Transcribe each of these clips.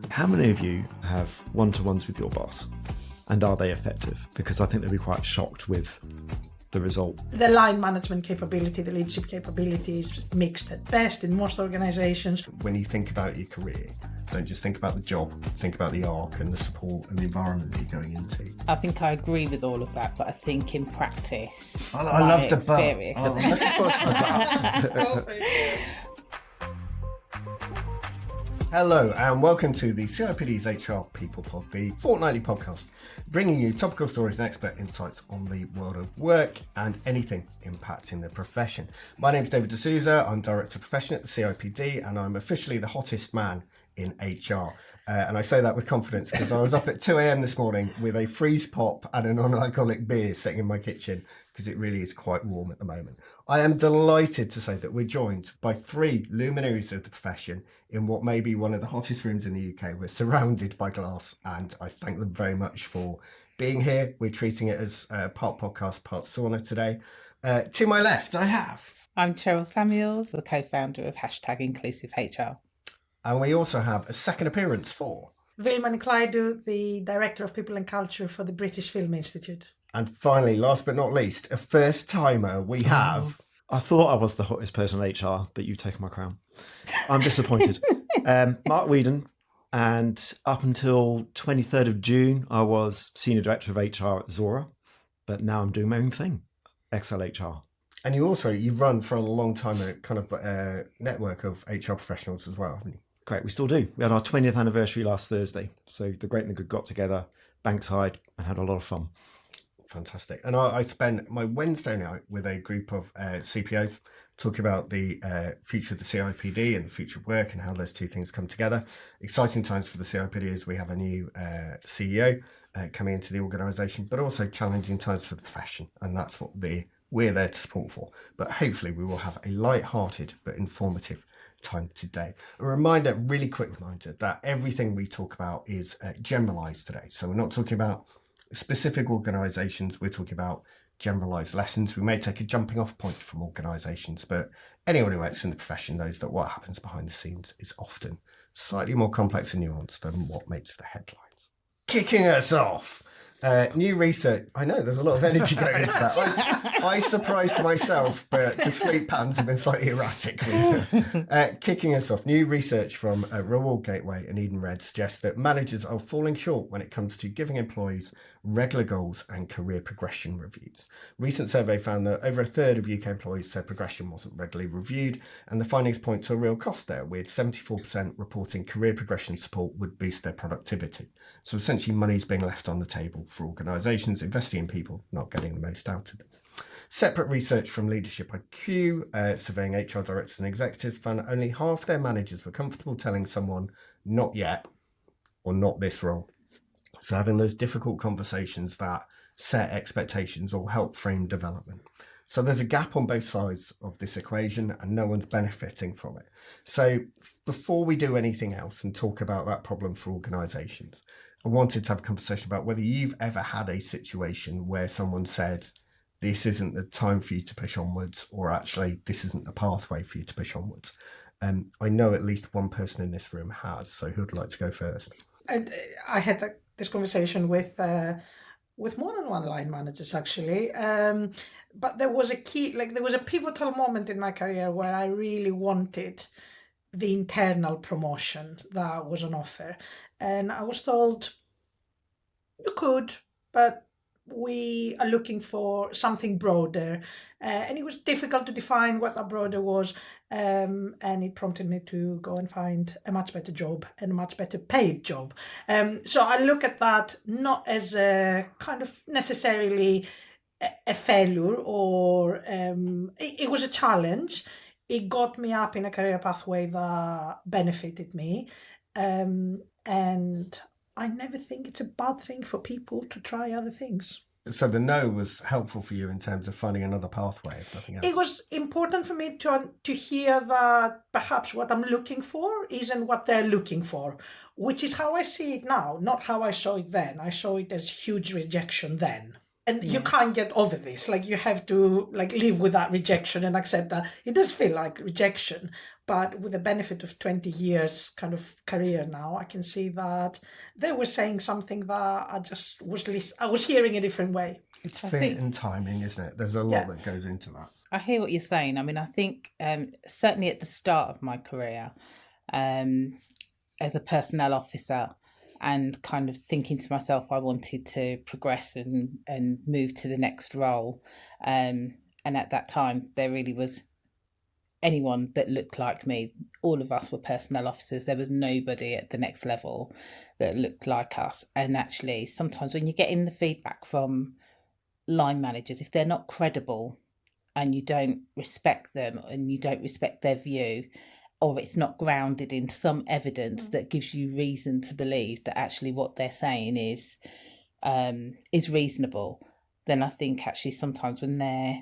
How many of you have one-to-ones with your boss? And are they effective? Because I think they'll be quite shocked with the result. The line management capability, the leadership capability is mixed at best in most organizations. When you think about your career, don't just think about the job, think about the arc and the support and the environment that you're going into. I think I agree with all of that, but I think in practice, I love the experience. I'm looking forward to the bar. Hello and welcome to the CIPD's HR People Pod, the fortnightly podcast, bringing you topical stories and expert insights on the world of work and anything impacting the profession. My name's David D'Souza, I'm Director of Profession at the CIPD and I'm officially the hottest man in HR. And I say that with confidence because I was up at 2 a.m. this morning with a freeze pop and a non-alcoholic beer sitting in my kitchen because it really is quite warm at the moment. I am delighted to say that we're joined by three luminaries of the profession in what may be one of the hottest rooms in the UK. We're surrounded by glass and I thank them very much for being here. We're treating it as part podcast, part sauna today. To my left, I have... I'm Cheryl Samuels, the co-founder of #InclusiveHR. And we also have a second appearance for... Vilma, Nikolaidou, the Director of People and Culture for the British Film Institute. And finally, last but not least, a first timer, we have... I thought I was the hottest person in HR, but you've taken my crown. I'm disappointed. Marc Weedon, and up until 23rd of June, I was Senior Director of HR at Zora, but now I'm doing my own thing, excelHR. And you've run for a long time a kind of network of HR professionals as well, haven't you? Great, we still do. We had our 20th anniversary last Thursday, so the great and the good got together, Bankside, and had a lot of fun. Fantastic. And I spent my Wednesday night with a group of CPOs talking about the future of the CIPD and the future of work and how those two things come together. Exciting times for the CIPD as we have a new CEO coming into the organisation, but also challenging times for the profession. And that's what we're there to support for. But hopefully we will have a light-hearted but informative time today. Really quick reminder that everything we talk about is generalised today. So we're not talking about specific organisations, we're talking about generalised lessons. We may take a jumping off point from organisations, but anyone who works in the profession knows that what happens behind the scenes is often slightly more complex and nuanced than what makes the headlines. Kicking us off, new research. I know there's a lot of energy going into that. I surprised myself, but the sleep patterns have been slightly erratic recently. Kicking us off, new research from Reward Gateway and Eden Red suggests that managers are falling short when it comes to giving employees regular goals and career progression reviews. Recent survey found that over a third of UK employees said progression wasn't regularly reviewed, and the findings point to a real cost there, with 74% reporting career progression support would boost their productivity. So essentially money's being left on the table for organisations investing in people, not getting the most out of them. Separate research from Leadership IQ, surveying HR directors and executives, found that only half their managers were comfortable telling someone not yet or not this role. So having those difficult conversations that set expectations or help frame development. So there's a gap on both sides of this equation and no one's benefiting from it. So before we do anything else and talk about that problem for organisations, I wanted to have a conversation about whether you've ever had a situation where someone said, this isn't the time for you to push onwards, or actually this isn't the pathway for you to push onwards. I know at least one person in this room has, so who'd like to go first? I had this conversation with more than one line managers actually, but there was a pivotal moment in my career where I really wanted the internal promotion that was on offer, and I was told you could, but we are looking for something broader, and it was difficult to define what that broader was, and it prompted me to go and find a much better job and a much better paid job. So I look at that not as a kind of necessarily a failure, or it was a challenge. It got me up in a career pathway that benefited me, and I never think it's a bad thing for people to try other things. So the no was helpful for you in terms of finding another pathway, if nothing else. It was important for me to hear that perhaps what I'm looking for isn't what they're looking for, which is how I see it now, not how I saw it then. I saw it as huge rejection then. And you can't get over this. Like, you have to like live with that rejection and accept that it does feel like rejection. But with the benefit of 20 years kind of career now, I can see that they were saying something that I was hearing a different way. It's fit and timing, isn't it? There's a lot that goes into that. I hear what you're saying. I mean, I think certainly at the start of my career, as a personnel officer, and kind of thinking to myself, I wanted to progress and move to the next role. And at that time, there really was anyone that looked like me. All of us were personnel officers. There was nobody at the next level that looked like us. And actually, sometimes when you're getting the feedback from line managers, if they're not credible and you don't respect them and you don't respect their view, or it's not grounded in some evidence that gives you reason to believe that actually what they're saying is reasonable, then I think actually sometimes when they're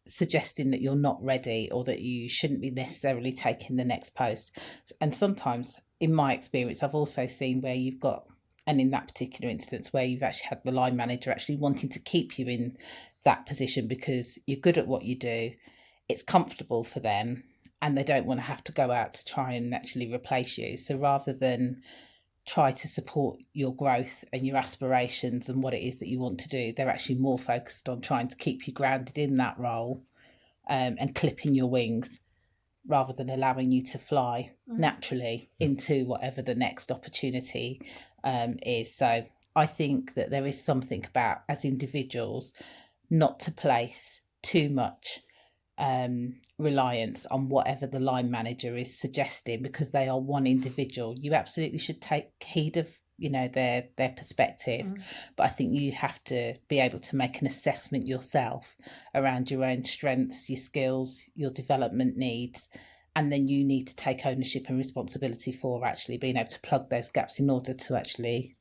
suggesting that you're not ready or that you shouldn't be necessarily taking the next post. And sometimes, in my experience, I've also seen where you've got, and in that particular instance, where you've actually had the line manager actually wanting to keep you in that position because you're good at what you do, it's comfortable for them, and they don't want to have to go out to try and actually replace you. So rather than try to support your growth and your aspirations and what it is that you want to do, they're actually more focused on trying to keep you grounded in that role and clipping your wings rather than allowing you to fly naturally into whatever the next opportunity is. So I think that there is something about, as individuals, not to place too much reliance on whatever the line manager is suggesting, because they are one individual. You absolutely should take heed of their perspective, but I think you have to be able to make an assessment yourself around your own strengths, your skills, your development needs, and then you need to take ownership and responsibility for actually being able to plug those gaps in order to actually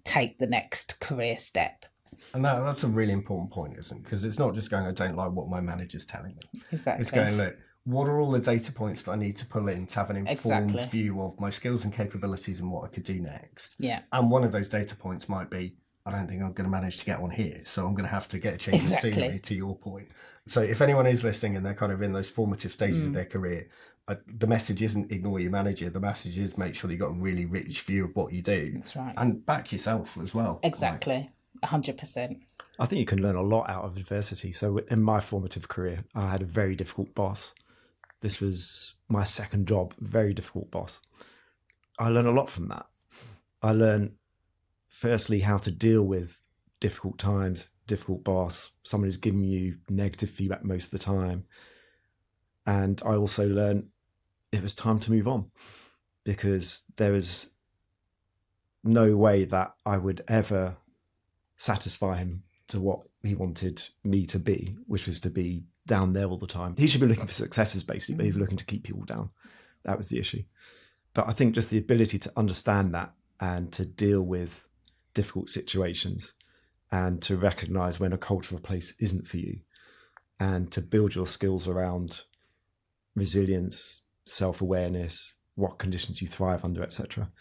take the next career step. And that's a really important point, isn't it? Because it's not just going, I don't like what my manager's telling me. Exactly. It's going, look, what are all the data points that I need to pull in to have an informed view of my skills and capabilities and what I could do next? Yeah. And one of those data points might be, I don't think I'm going to manage to get one here, so I'm going to have to get a change of scenery, to your point. So if anyone is listening and they're kind of in those formative stages of their career, the message isn't ignore your manager. The message is make sure you've got a really rich view of what you do. That's right. And back yourself as well. Exactly. 100%. I think you can learn a lot out of adversity. So in my formative career, I had a very difficult boss. This was my second job, very difficult boss. I learned a lot from that. I learned, firstly, how to deal with difficult times, difficult boss, someone who's giving you negative feedback most of the time. And I also learned it was time to move on, because there was no way that I would ever satisfy him to what he wanted me to be, which was to be down there all the time. He should be looking for successes, basically, but he was looking to keep people down. That was the issue. But I think just the ability to understand that and to deal with difficult situations and to recognize when a culture of a place isn't for you and to build your skills around resilience, self-awareness, what conditions you thrive under, etc.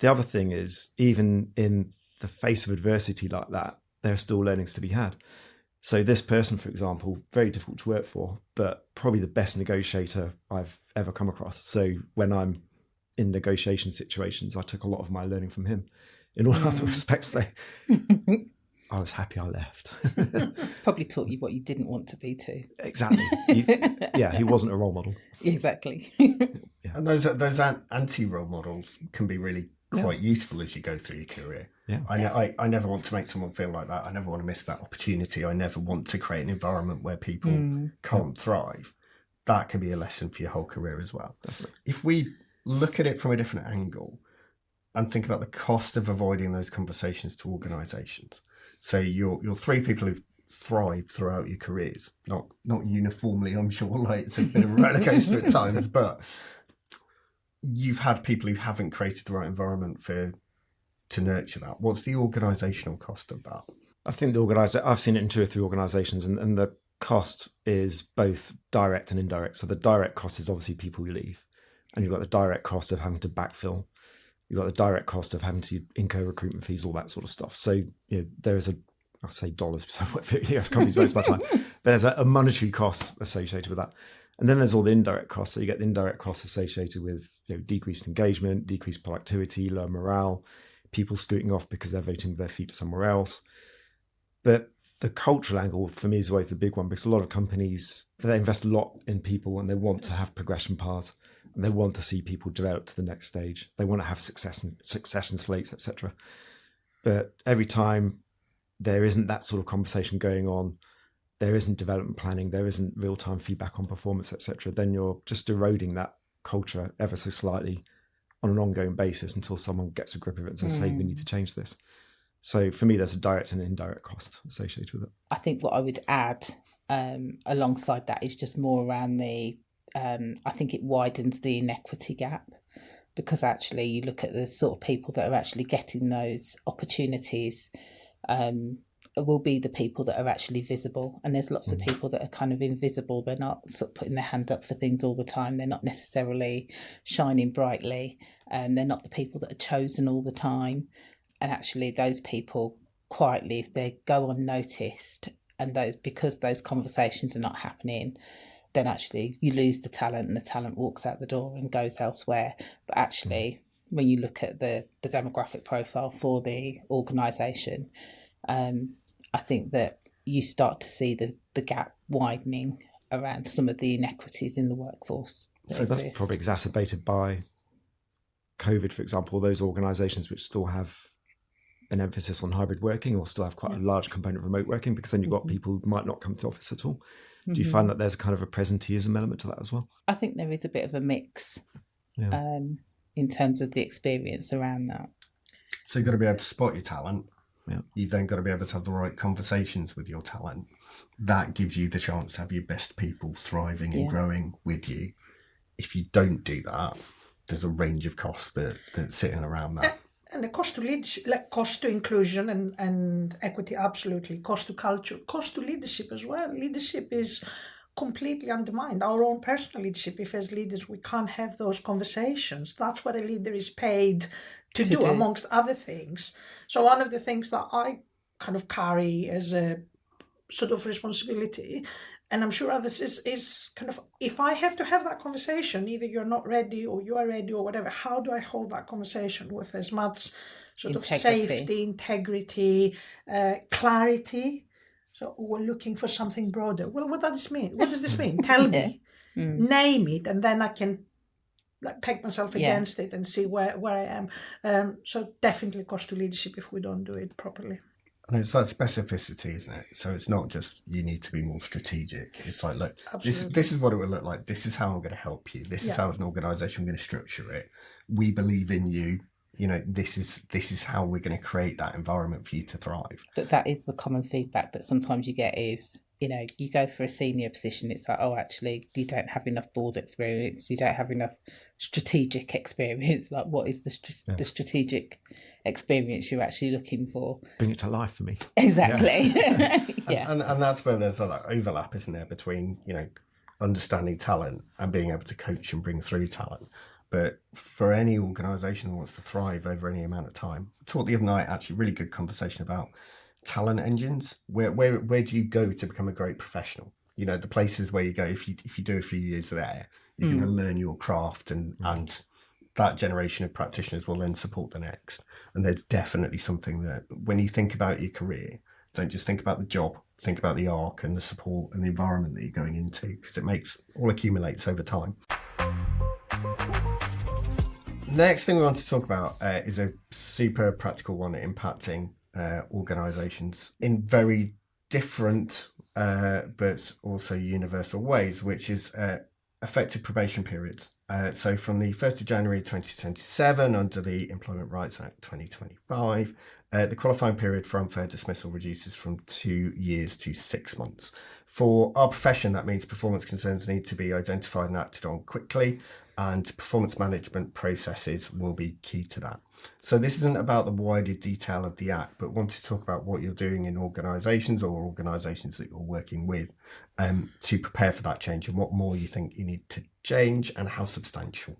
The other thing is, even in the face of adversity like that, there are still learnings to be had. So this person, for example, very difficult to work for, but probably the best negotiator I've ever come across. So when I'm in negotiation situations, I took a lot of my learning from him. In all other respects, though, I was happy I left. Probably taught you what you didn't want to be too. Exactly. He wasn't a role model. Exactly. Yeah. And those anti-role models can be really quite useful as you go through your career. Yeah. I never want to make someone feel like that. I never want to miss that opportunity. I never want to create an environment where people can't thrive. That can be a lesson for your whole career as well. Definitely. If we look at it from a different angle and think about the cost of avoiding those conversations to organisations. So you're three people who've thrived throughout your careers, not uniformly, I'm sure, like it's a bit of a roller coaster at times, but you've had people who haven't created the right environment to nurture that. What's the organisational cost of that? I think I've seen it in 2 or 3 organisations, and the cost is both direct and indirect. So the direct cost is obviously people who leave, and you've got the direct cost of having to backfill. You've got the direct cost of having to incur recruitment fees, all that sort of stuff. So there is I'll say dollars because I work for US companies most of my time, but there's a monetary cost associated with that. And then there's all the indirect costs. So you get the indirect costs associated with decreased engagement, decreased productivity, low morale, people scooting off because they're voting with their feet to somewhere else. But the cultural angle for me is always the big one, because a lot of companies, they invest a lot in people and they want to have progression paths and they want to see people develop to the next stage. They want to have succession slates, etc. But every time there isn't that sort of conversation going on, there isn't development planning, there isn't real-time feedback on performance, etc., then you're just eroding that culture ever so slightly on an ongoing basis until someone gets a grip of it and says, hey, we need to change this. So for me, there's a direct and indirect cost associated with it. I think what I would add alongside that is just more around I think it widens the inequity gap, because actually you look at the sort of people that are actually getting those opportunities will be the people that are actually visible. And there's lots of people that are kind of invisible. They're not sort of putting their hand up for things all the time. They're not necessarily shining brightly. They're not the people that are chosen all the time. And actually those people quietly, if they go unnoticed, and because those conversations are not happening, then actually you lose the talent and the talent walks out the door and goes elsewhere. But actually, when you look at the demographic profile for the organisation, I think that you start to see the gap widening around some of the inequities in the workforce. So that's probably exacerbated by COVID, for example, those organisations which still have an emphasis on hybrid working or still have quite a large component of remote working, because then you've got people who might not come to office at all. Do you find that there's a kind of a presenteeism element to that as well? I think there is a bit of a mix in terms of the experience around that. So you've got to be able to spot your talent. Yeah. You've then got to be able to have the right conversations with your talent. That gives you the chance to have your best people thriving and growing with you. If you don't do that, there's a range of costs that's sitting around that. And the cost to leadership, like cost to inclusion and equity, absolutely. Cost to culture, cost to leadership as well. Leadership is completely undermined. Our own personal leadership, if as leaders we can't have those conversations, that's what a leader is paid to do, amongst other things. So one of the things that I kind of carry as a sort of responsibility, and I'm sure others, is kind of, if I have to have that conversation, either you're not ready or you are ready or whatever, how do I hold that conversation with as much sort of safety, integrity, clarity? So we're looking for something broader. Well, what does this mean? What does this mean? Tell me, name it, and then I can peg myself against it and see where I am. So definitely cost to leadership if we don't do it properly. And it's that specificity, isn't it? So it's not just you need to be more strategic. It's like, look, this is what it would look like. This is how I'm going to help you. This is how, as an organisation, I'm going to structure it. We believe in you. You know, this is how we're going to create that environment for you to thrive. But that is the common feedback that sometimes you get is, you go for a senior position, it's like, oh, actually, you don't have enough board experience. You don't have enough strategic experience. Like, what is the strategic experience you're actually looking for? Bring it to life for me. Exactly. And that's where there's a overlap, isn't there, between, understanding talent and being able to coach and bring through talent. But for any organisation that wants to thrive over any amount of time, I talked the other night, actually, really good conversation about talent engines. Where do you go to become a great professional? The places where you go, if you do a few years there, you're going to learn your craft, and that generation of practitioners will then support the next. And there's definitely something that when you think about your career, don't just think about the job, think about the arc and the support and the environment that you're going into, because it all accumulates over time. Next thing we want to talk about is a super practical one impacting organisations in very different but also universal ways, which is effective probation periods. So from the 1st of January 2027, under the Employment Rights Act 2025, the qualifying period for unfair dismissal reduces from 2 years to 6 months. For our profession, that means performance concerns need to be identified and acted on quickly, and performance management processes will be key to that. So this isn't about the wider detail of the Act, but want to talk about what you're doing in organisations or organisations that you're working with to prepare for that change, and what more you think you need to change and how substantial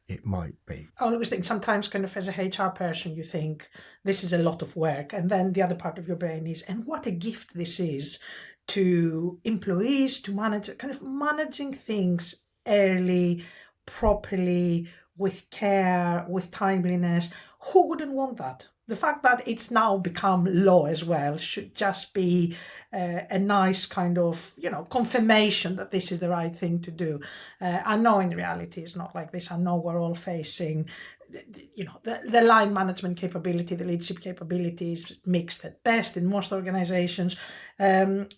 it might be? I always think sometimes kind of as a HR person, you think this is a lot of work. And then the other part of your brain is, and what a gift this is to employees, to manage, kind of managing things early, properly, with care, with timeliness. Who wouldn't want that? The fact that it's now become law as well should just be a nice kind of, confirmation that this is the right thing to do. I know in reality it's not like this. I know we're all facing, the line management capability, the leadership capability is mixed at best in most organizations.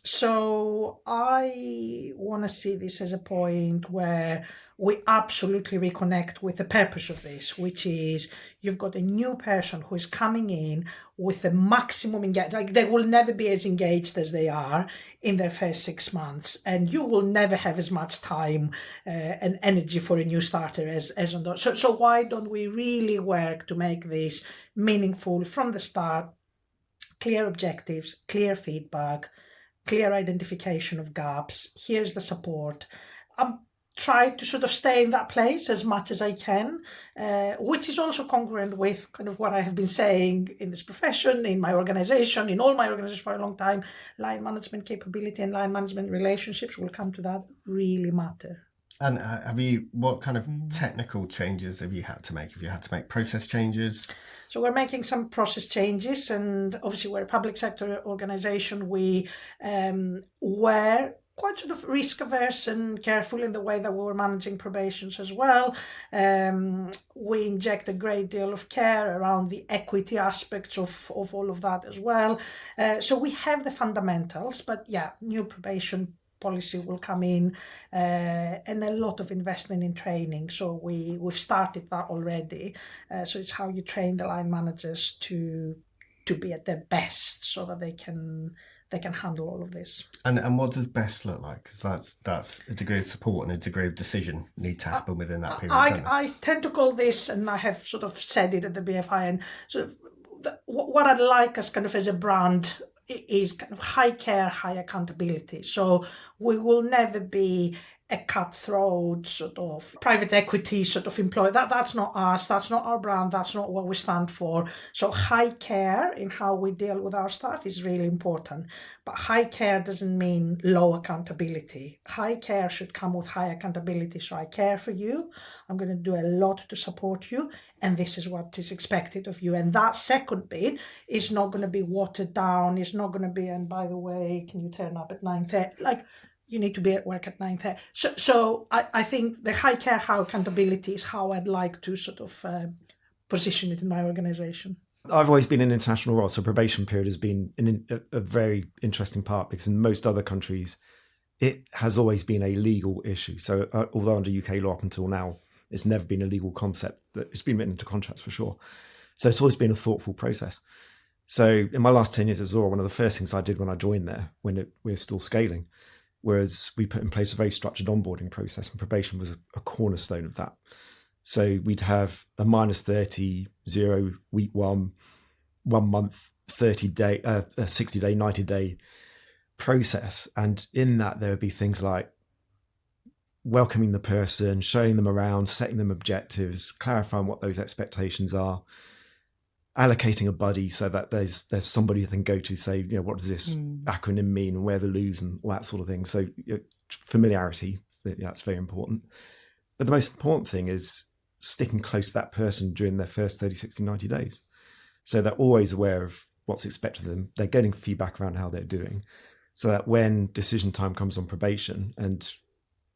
So I want to see this as a point where we absolutely reconnect with the purpose of this, which is you've got a new person who is coming in with the maximum engagement. Like, they will never be as engaged as they are in their first 6 months, and you will never have as much time and energy for a new starter as on those. So why don't we really work to make this meaningful from the start? Clear objectives, clear feedback, clear identification of gaps. Here's the support. Try to sort of stay in that place as much as I can, which is also congruent with kind of what I have been saying in this profession, in my organization, in all my organizations for a long time. Line management capability and line management relationships, will come to that, really matter. And what kind of technical changes have you had to make? Have you had to make process changes? So we're making some process changes, and obviously we're a public sector organization. We were quite sort of risk averse and careful in the way that we were managing probations as well. We inject a great deal of care around the equity aspects of all of that as well. So we have the fundamentals, but new probation policy will come in, and a lot of investment in training. So we've started that already. So it's how you train the line managers to be at their best, so that they can handle all of this. And what does best look like? Because that's a degree of support and a degree of decision need to happen within that period. I tend to call this, and I have sort of said it at the BFI, and sort of what I'd like as kind of as a brand is kind of high care, high accountability. So we will never be a cutthroat sort of private equity sort of employee. That's not us. That's not our brand. That's not what we stand for. So high care in how we deal with our staff is really important. But high care doesn't mean low accountability. High care should come with high accountability. So I care for you. I'm going to do a lot to support you. And this is what is expected of you. And that second bit is not going to be watered down. It's not going to be, and by the way, can you turn up at 9:30? Like, you need to be at work at 9:30. So I think the high care, high accountability is how I'd like to sort of position it in my organisation. I've always been in international roles, so probation period has been a very interesting part, because in most other countries, it has always been a legal issue. So although under UK law up until now, it's never been a legal concept. It's been written into contracts for sure. So it's always been a thoughtful process. So in my last 10 years at Zora, one of the first things I did when I joined there, when we were still scaling, was we put in place a very structured onboarding process, and probation was a cornerstone of that. So we'd have a -30, 0, week 1 month, 30-day, 60-day, 90-day process. And in that, there would be things like welcoming the person, showing them around, setting them objectives, clarifying what those expectations are, allocating a buddy so that there's somebody you can go to, say, what does this acronym mean, and where the loos and all that sort of thing. So familiarity, that's very important. But the most important thing is sticking close to that person during their first 30, 60, 90 days. So they're always aware of what's expected of them. They're getting feedback around how they're doing, so that when decision time comes on probation, and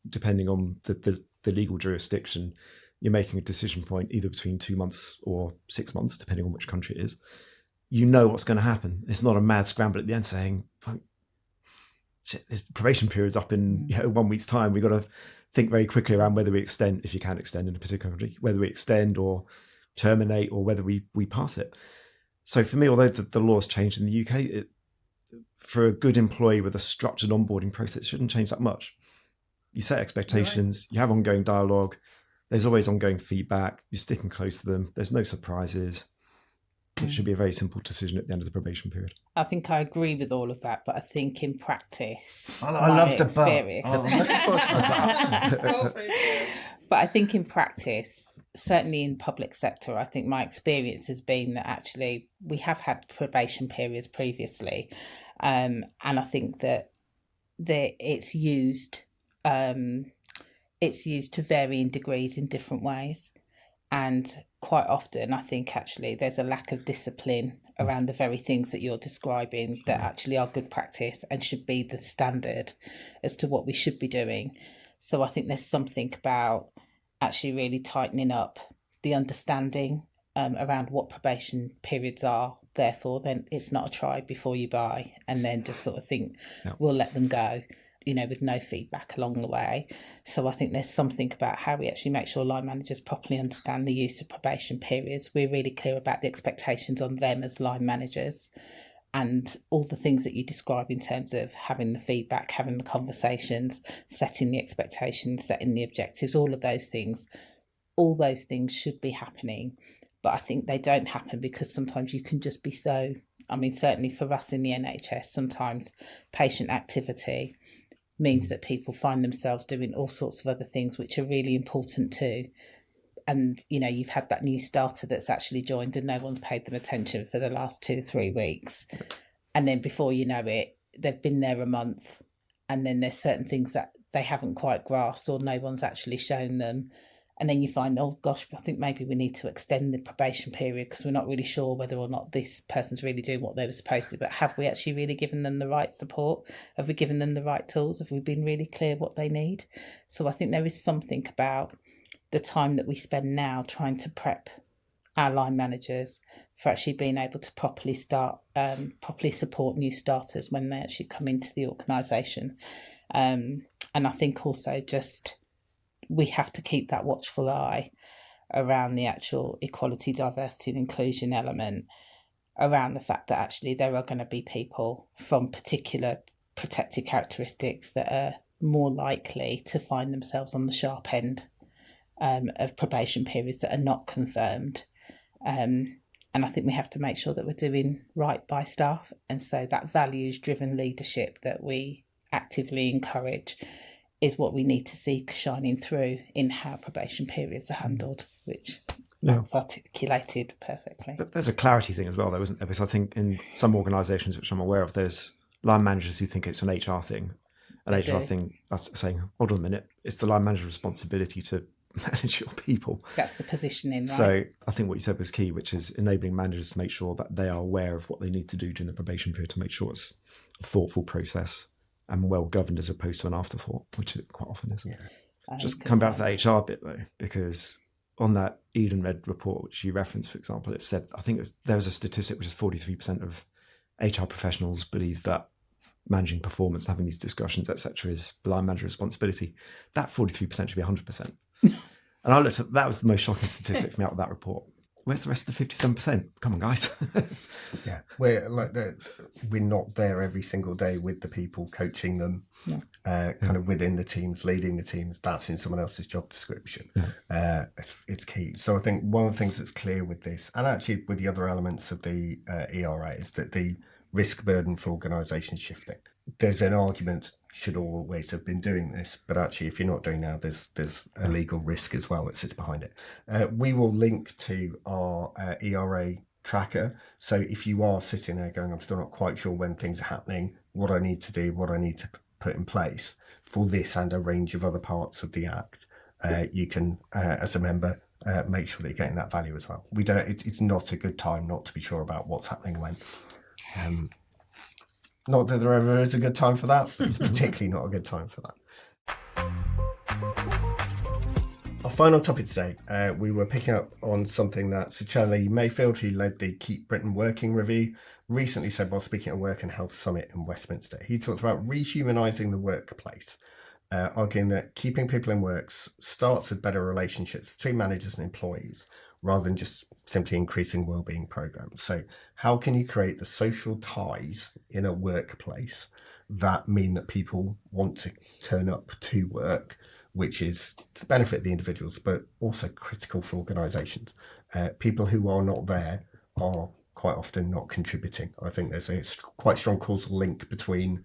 depending on the legal jurisdiction, you're making a decision point either between 2 months or 6 months, depending on which country it is. You know what's going to happen. It's not a mad scramble at the end saying, shit, this probation period's up in 1 week's time. We've got to think very quickly around whether we extend, if you can extend in a particular country, whether we extend or terminate, or whether we pass it. So for me, although the law's changed in the UK, for a good employee with a structured onboarding process, it shouldn't change that much. You set expectations, you have ongoing dialogue, there's always ongoing feedback, you're sticking close to them, there's no surprises. It should be a very simple decision at the end of the probation period. I think I agree with all of that, but I think in practice, I love the butt. I'm looking forward to the butt. But I think in practice, certainly in public sector, I think my experience has been that actually we have had probation periods previously, and I think that it's used to varying degrees in different ways, and quite often I think actually there's a lack of discipline around the very things that you're describing that actually are good practice and should be the standard as to what we should be doing. So I think there's something about actually really tightening up the understanding around what probation periods are. Therefore, then it's not a try before you buy, and then just sort of think, we'll let them go, with no feedback along the way. So I think there's something about how we actually make sure line managers properly understand the use of probation periods. We're really clear about the expectations on them as line managers, and all the things that you describe in terms of having the feedback, having the conversations, setting the expectations, setting the objectives, all those things should be happening. But I think they don't happen because sometimes you can just be so, certainly for us in the NHS, sometimes patient activity means that people find themselves doing all sorts of other things which are really important too. And, you've had that new starter that's actually joined and no one's paid them attention for the last 2-3 weeks. And then before you know it, they've been there a month, and then there's certain things that they haven't quite grasped or no one's actually shown them. And then you find, oh gosh, I think maybe we need to extend the probation period because we're not really sure whether or not this person's really doing what they were supposed to. But have we actually really given them the right support? Have we given them the right tools? Have we been really clear what they need? So I think there is something about the time that we spend now trying to prep our line managers for actually being able to properly support new starters when they actually come into the organisation. And I think also just we have to keep that watchful eye around the actual equality, diversity and inclusion element, around the fact that actually there are going to be people from particular protected characteristics that are more likely to find themselves on the sharp end of probation periods that are not confirmed. And I think we have to make sure that we're doing right by staff. And so that values-driven leadership that we actively encourage is what we need to see shining through in how probation periods are handled, which that's articulated perfectly. There's a clarity thing as well, though, isn't there? Because I think in some organisations, which I'm aware of, there's line managers who think it's an HR thing. An HR thing that's saying, hold on a minute, it's the line manager's responsibility to manage your people. That's the positioning, right? So I think what you said was key, which is enabling managers to make sure that they are aware of what they need to do during the probation period to make sure it's a thoughtful process and well governed as opposed to an afterthought, which it quite often is. Yeah. Just come back to the HR bit though, because on that Eden Red report, which you referenced, for example, it said, I think there was a statistic which is 43% of HR professionals believe that managing performance, having these discussions, etc., is line manager responsibility. That 43% should be 100%. And I looked at that was the most shocking statistic for me out of that report. Where's the rest of the 57%? Come on, guys. Yeah, we're not there every single day with the people, coaching them, kind of within the teams, leading the teams. That's in someone else's job description. Yeah. It's key. So I think one of the things that's clear with this, and actually with the other elements of the ERA, is that the risk burden for organisations shifting. There's an argument should always have been doing this, but actually if you're not doing now, there's a legal risk as well that sits behind it. We will link to our ERA tracker. So if you are sitting there going, I'm still not quite sure when things are happening, what I need to do, what I need to put in place for this and a range of other parts of the Act, you can, as a member, make sure that you're getting that value as well. It's not a good time not to be sure about what's happening when. Not that there ever is a good time for that, but it's particularly not a good time for that. Our final topic today, we were picking up on something that Sir Charlie Mayfield, who led the Keep Britain Working review, recently said while speaking at Work and Health Summit in Westminster. He talked about rehumanising the workplace, arguing that keeping people in work starts with better relationships between managers and employees, rather than just simply increasing wellbeing programs. So how can you create the social ties in a workplace that mean that people want to turn up to work, which is to benefit the individuals, but also critical for organisations? People who are not there are quite often not contributing. I think there's a quite strong causal link between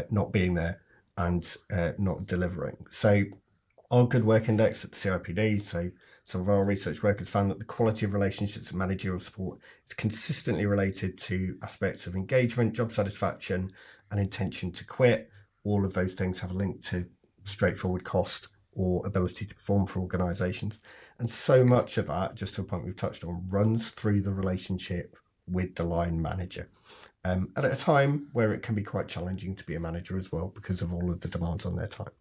not being there and not delivering. So Our Good Work Index at the CIPD, so some of our research work has found that the quality of relationships and managerial support is consistently related to aspects of engagement, job satisfaction, and intention to quit. All of those things have a link to straightforward cost or ability to perform for organisations. And so much of that, just to a point we've touched on, runs through the relationship with the line manager. At a time where it can be quite challenging to be a manager as well because of all of the demands on their time.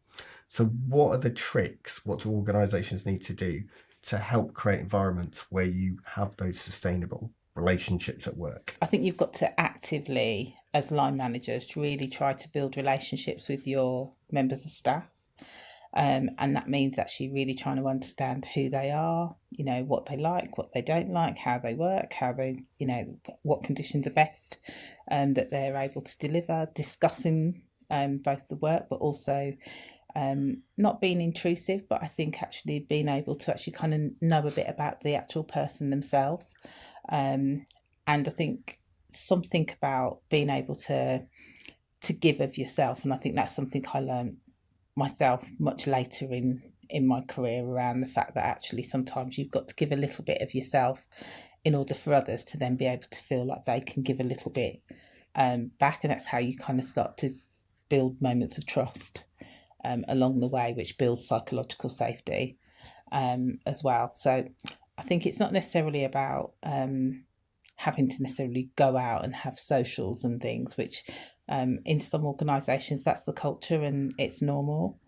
So what are the tricks? What do organisations need to do to help create environments where you have those sustainable relationships at work? I think you've got to actively, as line managers, really try to build relationships with your members of staff. And that means actually really trying to understand who they are, you know, what they like, what they don't like, how they work, how they, you know, what conditions are best that they're able to deliver, discussing both the work, but also not being intrusive, but I think actually being able to actually kind of know a bit about the actual person themselves. And I think something about being able to give of yourself. And I think that's something I learned myself much later in my career, around the fact that actually sometimes you've got to give a little bit of yourself in order for others to then be able to feel like they can give a little bit back. And that's how you kind of start to build moments of trust along the way, which builds psychological safety as well. So I think it's not necessarily about having to necessarily go out and have socials and things, which in some organisations that's the culture and it's normal.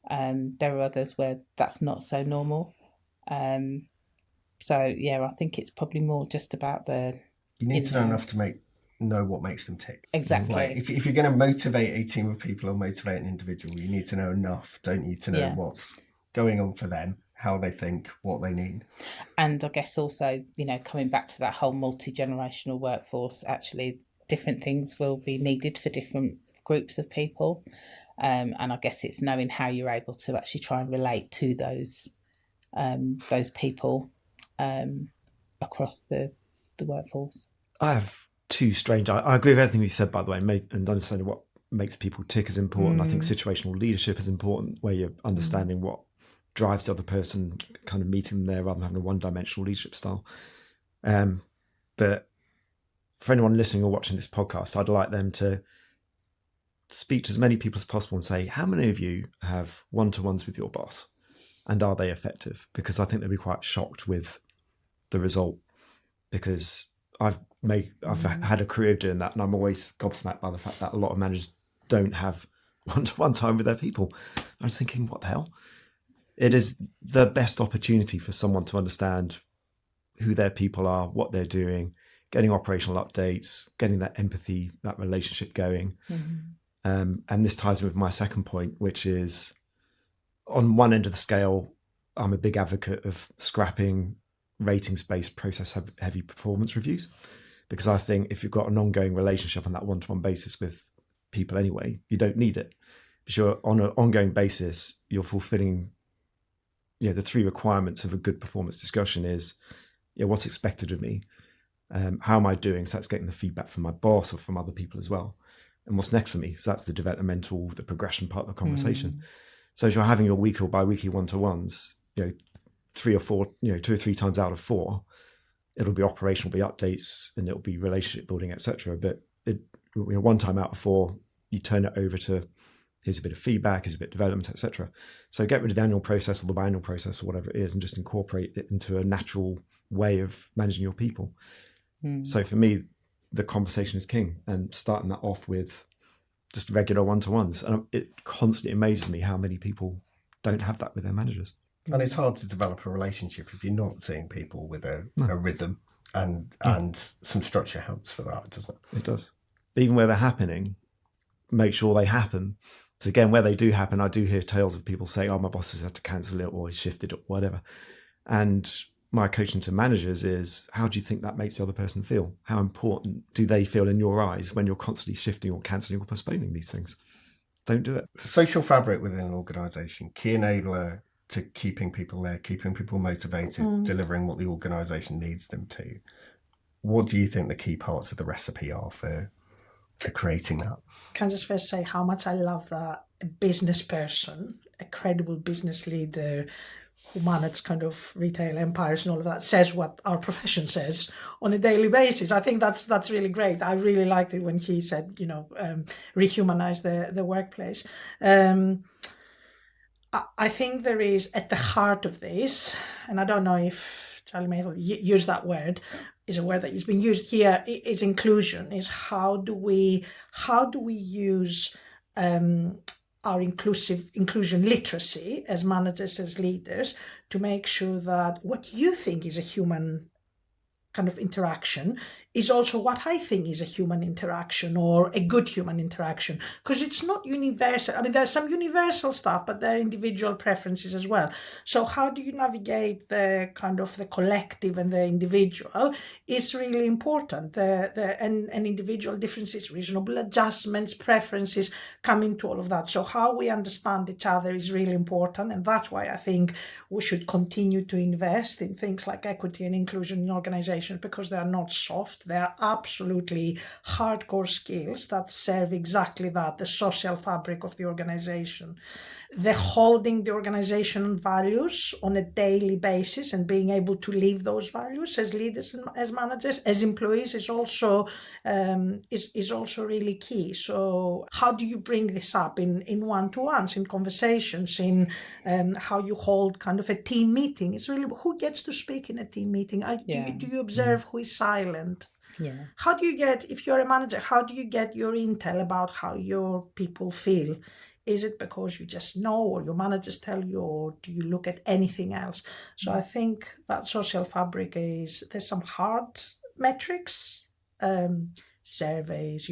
There are others where that's not so normal. So yeah, I think it's probably more just about you need to know enough to know what makes them tick. Exactly. Like if you're going to motivate a team of people or motivate an individual, you need to know enough, don't you, to know what's going on for them, how they think, what they need. And I guess also, you know, coming back to that whole multi-generational workforce, actually different things will be needed for different groups of people. And I guess it's knowing how you're able to actually try and relate to those people across the workforce. I have two strange... I agree with everything you said, by the way, and understanding what makes people tick is important. I think situational leadership is important, where you're understanding what drives the other person, kind of meeting them there rather than having a one-dimensional leadership style. But for anyone listening or watching this podcast, I'd like them to speak to as many people as possible and say, how many of you have one-to-ones with your boss, and are they effective? Because I think they'll be quite shocked with the result, because I've had a career doing that, and I'm always gobsmacked by the fact that a lot of managers don't have one-to-one time with their people. I was thinking, what the hell? It is the best opportunity for someone to understand who their people are, what they're doing, getting operational updates, getting that empathy, that relationship going. And this ties in with my second point, which is, on one end of the scale, I'm a big advocate of scrapping ratings-based process-heavy performance reviews, because I think if you've got an ongoing relationship on that one-to-one basis with people anyway, you don't need it. But you're on an ongoing basis, you're fulfilling the three requirements of a good performance discussion is, what's expected of me? How am I doing? So that's getting the feedback from my boss or from other people as well. And what's next for me? So that's the developmental, the progression part of the conversation. So as you're having your weekly or bi-weekly one-to-ones, 3 or 4, 2 or 3 times out of 4, it'll be operational, be updates, and it'll be relationship building, etc. But one time out of 4, you turn it over to, here's a bit of feedback, here's a bit of development, etc. So get rid of the annual process or the biannual process or whatever it is, and just incorporate it into a natural way of managing your people. So for me, the conversation is king, and starting that off with just regular one-to-ones. And it constantly amazes me how many people don't have that with their managers. And it's hard to develop a relationship if you're not seeing people with a rhythm, and some structure helps for that, doesn't it? It does. Even where they're happening, make sure they happen. So again, where they do happen, I do hear tales of people saying, oh, my boss has had to cancel it, or he shifted it, or whatever. And my coaching to managers is, how do you think that makes the other person feel? How important do they feel in your eyes when you're constantly shifting or cancelling or postponing these things? Don't do it. Social fabric within an organisation, key enabler to keeping people there, keeping people motivated, delivering what the organisation needs them to. What do you think the key parts of the recipe are for creating that? Can I just first say how much I love that a business person a credible business leader who manage kind of retail empires and all of that says what our profession says on a daily basis. I think that's really great. I really liked it when he said, rehumanize the workplace. I think there is at the heart of this, and I don't know if Charlie may use that word, is a word that is being used here, is inclusion, is how do we use our inclusion literacy as managers, as leaders, to make sure that what you think is a human kind of interaction is also what I think is a human interaction or a good human interaction, because it's not universal. I mean, there's some universal stuff, but there are individual preferences as well. So how do you navigate the kind of the collective and the individual is really important. And individual differences, reasonable adjustments, preferences come into all of that. So how we understand each other is really important. And that's why I think we should continue to invest in things like equity and inclusion in organizations, because they are not soft. They are absolutely hardcore skills that serve exactly that, the social fabric of the organization. The holding the organization values on a daily basis and being able to live those values as leaders and as managers, as employees is also really key. So how do you bring this up in one-to-ones, in conversations, in how you hold kind of a team meeting? It's really who gets to speak in a team meeting. Do you observe who is silent? Yeah. How do you get, if you're a manager, how do you get your intel about how your people feel? Is it because you just know, or your managers tell you, or do you look at anything else? So I think that social fabric there's some hard metrics, surveys,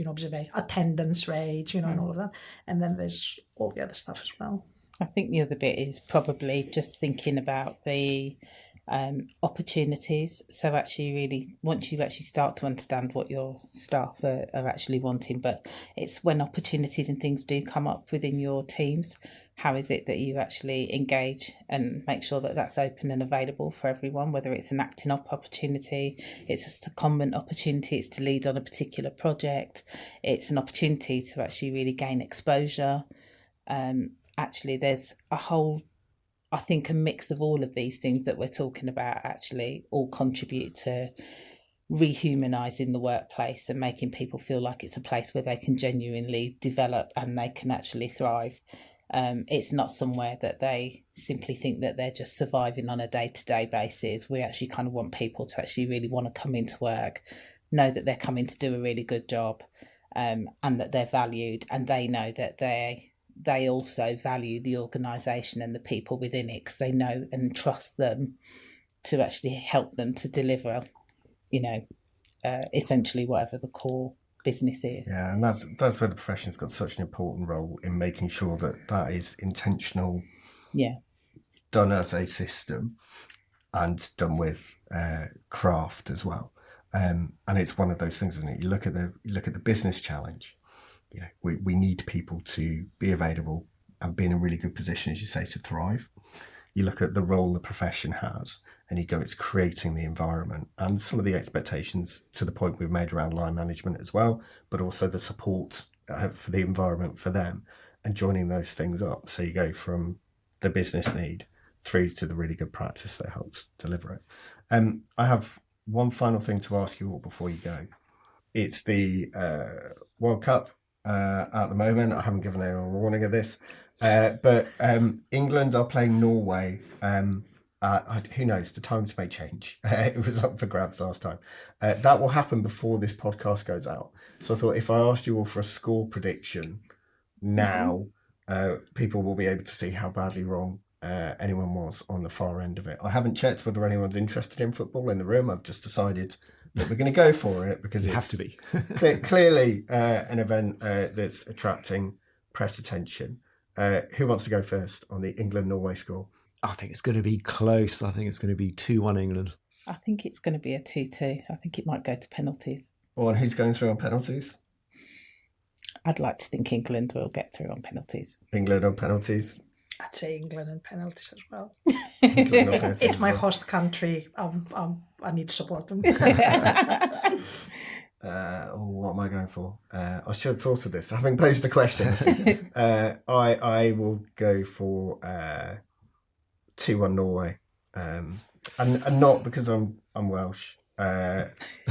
attendance rates, and all of that. And then there's all the other stuff as well. I think the other bit is probably just thinking about the opportunities. So actually really, once you actually start to understand what your staff are actually wanting, but it's when opportunities and things do come up within your teams, how is it that you actually engage and make sure that that's open and available for everyone, whether it's an acting up opportunity, it's a secondment opportunity, it's to lead on a particular project, it's an opportunity to actually really gain exposure. Actually, there's a whole, I think, a mix of all of these things that we're talking about actually all contribute to rehumanising the workplace and making people feel like it's a place where they can genuinely develop and they can actually thrive. It's not somewhere that they simply think that they're just surviving on a day-to-day basis. We actually kind of want people to actually really want to come into work, know that they're coming to do a really good job, and that they're valued, and they know that they also value the organisation and the people within it, because they know and trust them to actually help them to deliver, essentially whatever the core business is. Yeah, and that's where the profession's got such an important role in making sure that is intentional, done as a system and done with craft as well. And it's one of those things, isn't it? You look at the business challenge. We need people to be available and be in a really good position, as you say, to thrive. You look at the role the profession has and you go, it's creating the environment and some of the expectations to the point we've made around line management as well, but also the support for the environment for them and joining those things up. So you go from the business need through to the really good practice that helps deliver it. I have one final thing to ask you all before you go. It's the World Cup. At the moment, I haven't given anyone a warning of this, but England are playing Norway. Who knows? The times may change. It was up for grabs last time. That will happen before this podcast goes out. So I thought if I asked you all for a score prediction now, people will be able to see how badly wrong anyone was on the far end of it. I haven't checked whether anyone's interested in football in the room. I've just decided that we're going to go for it because you have to be clearly an event that's attracting press attention. Who wants to go first on the England-Norway score? I think it's going to be close. I think it's going to be 2-1 England. I think it's going to be a 2-2. I think it might go to penalties. Oh, and who's going through on penalties? I'd like to think England will get through on penalties. England on penalties? I'd say England and penalties as well. It's my host country. I need to support them. what am I going for? I should have thought of this. Having posed the question, I will go for 2-1 Norway, and not because I'm Welsh.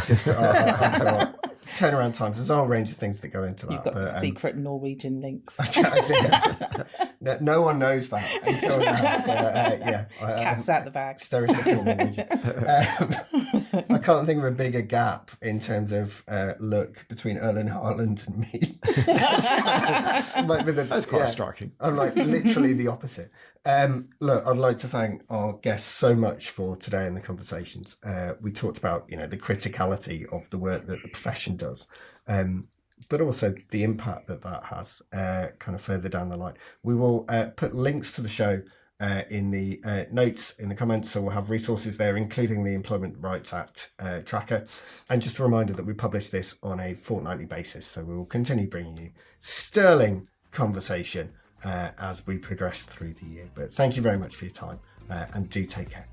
Just I've got turnaround times. There's a whole range of things that go into that. You've got some secret Norwegian links. I do. No one knows that until now. Cat's out the bag. Stereotypical Norwegian. I can't think of a bigger gap in terms of look between Erling Haaland and me. That's quite striking. I'm like literally the opposite. Look, I'd like to thank our guests so much for today and the conversations. We talked about, the criticality of the work that the profession does, but also the impact that has kind of further down the line. We will put links to the show in the notes in the comments, so we'll have resources there, including the Employment Rights Act tracker. And just a reminder that we publish this on a fortnightly basis, so we will continue bringing you sterling conversation as we progress through the year. But thank you very much for your time, and do take care.